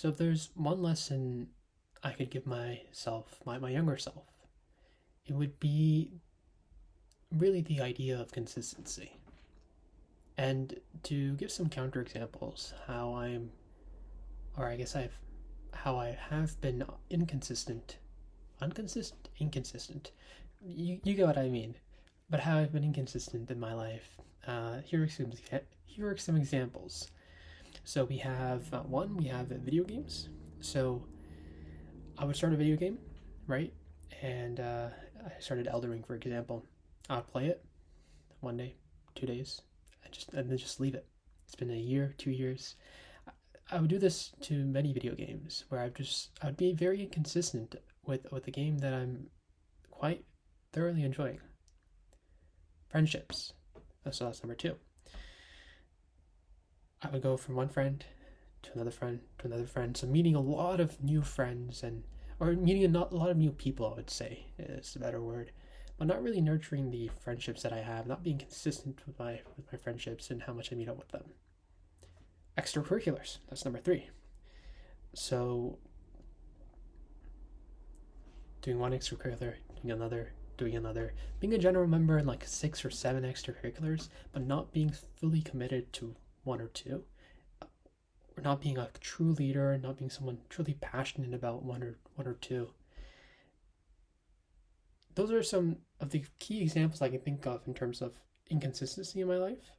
So if there's one lesson I could give myself, my younger self, it would be really the idea of consistency. And to give some counterexamples, or I guess how I have been inconsistent. You get what I mean. But how I've been inconsistent in my life. Here are some examples. So we have we have video games. So I would start a video game, right? And I started Elden Ring, for example. I would play it one day, 2 days, and then just leave it. It's been a year, 2 years. I would do this to many video games where I would be very inconsistent with a game that I'm quite thoroughly enjoying. Friendships. So that's number two. I would go from one friend to another friend to another friend. So meeting a lot of new friends or meeting a lot of new people, I would say is a better word, but not really nurturing the friendships that I have, not being consistent with my friendships and how much I meet up with them. Extracurriculars. That's number three. So doing one extracurricular, doing another, being a general member in like 6 or 7 extracurriculars, but not being fully committed to one or two, or not being a true leader, not being someone truly passionate about one or two. Those are some of the key examples I can think of in terms of inconsistency in my life.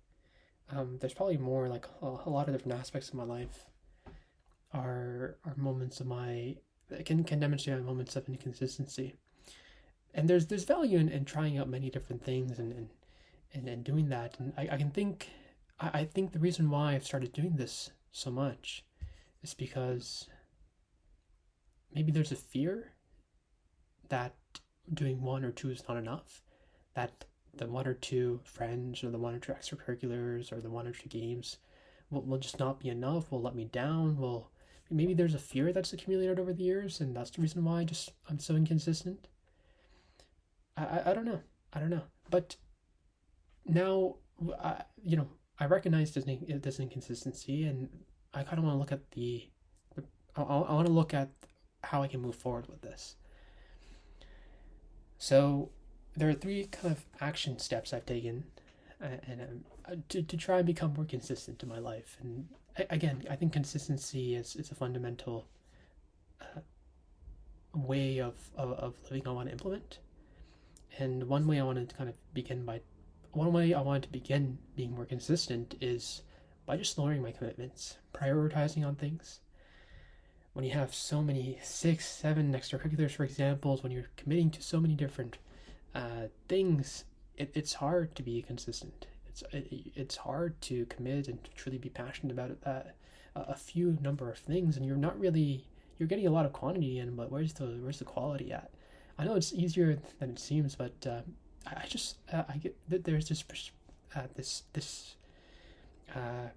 There's probably more, like a lot of different aspects of my life are moments of my can demonstrate moments of inconsistency. And there's value in trying out many different things and doing that. And I can think I think the reason why I've started doing this so much is because maybe there's a fear that doing one or two is not enough, that the one or two friends or the one or two extracurriculars or the one or two games will just not be enough, will let me down, will maybe there's a fear that's accumulated over the years, and that's the reason why I'm so inconsistent. I don't know. I don't know. But now, I recognize this inconsistency, and I kind of want to look at I want to look at how I can move forward with this. So there are three kind of action steps I've taken, to try and become more consistent in my life. And again, I think consistency is a fundamental uh, way of living I want to implement. And one way I want to begin being more consistent is by just lowering my commitments, prioritizing on things. When you have so many 6, 7 extracurriculars, for example, when you're committing to so many different things, it's hard to be consistent. It's hard to commit and to truly be passionate about a few number of things, and you're getting a lot of quantity in, but where's the quality at? I know it's easier than it seems, but I get that there's this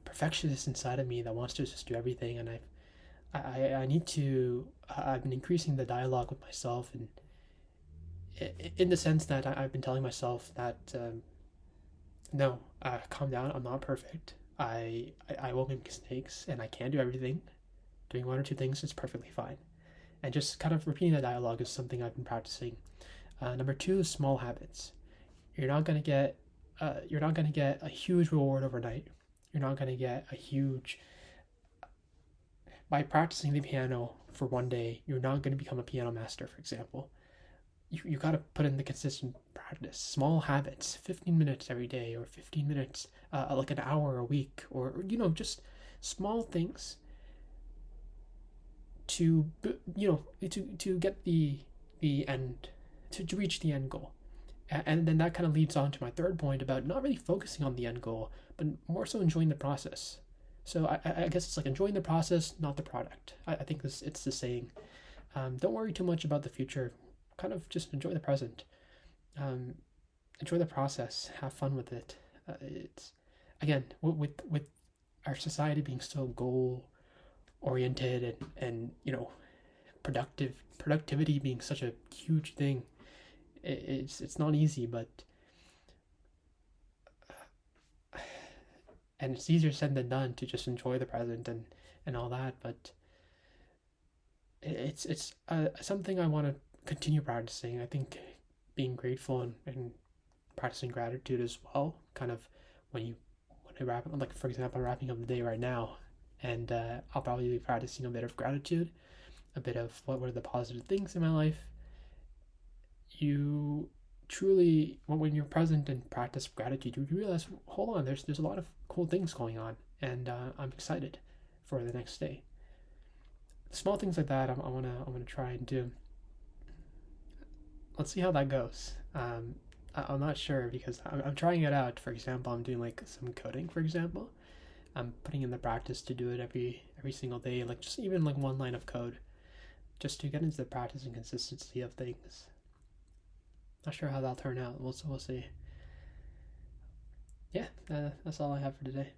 perfectionist inside of me that wants to just do everything, and I need to. I've been increasing the dialogue with myself, and in the sense that I've been telling myself that no, calm down. I'm not perfect. I will make mistakes, and I can't do everything. Doing one or two things is perfectly fine, and just kind of repeating that dialogue is something I've been practicing. Number two is small habits. You're not gonna get a huge reward overnight. You're not gonna get a huge by practicing the piano for one day. You're not gonna become a piano master, for example. You gotta put in the consistent practice. Small habits, 15 minutes every day, or 15 minutes, like an hour a week, or just small things to to get the end to reach the end goal. And then that kind of leads on to my third point about not really focusing on the end goal, but more so enjoying the process. So I guess it's like enjoying the process, not the product. I think it's the saying. Don't worry too much about the future. Kind of just enjoy the present. Um, Enjoy the process. Have fun with it. It's again with our society being so goal oriented and productivity being such a huge thing. It's not easy, but and it's easier said than done to just enjoy the present and all that. But it's something I want to continue practicing. I think being grateful and practicing gratitude as well. Kind of when you when I wrap like for example, I'm wrapping up the day right now, and I'll probably be practicing a bit of gratitude, a bit of what were the positive things in my life. You truly when you're present and practice gratitude, you realize, hold on, there's a lot of cool things going on, and I'm excited for the next day. Small things like that, I wanna try and do. Let's see how that goes. I'm not sure because I'm trying it out. For example, I'm doing like some coding. For example, I'm putting in the practice to do it every single day, like just even like one line of code, just to get into the practice and consistency of things. Not sure how that'll turn out. We'll see. Yeah, that's all I have for today.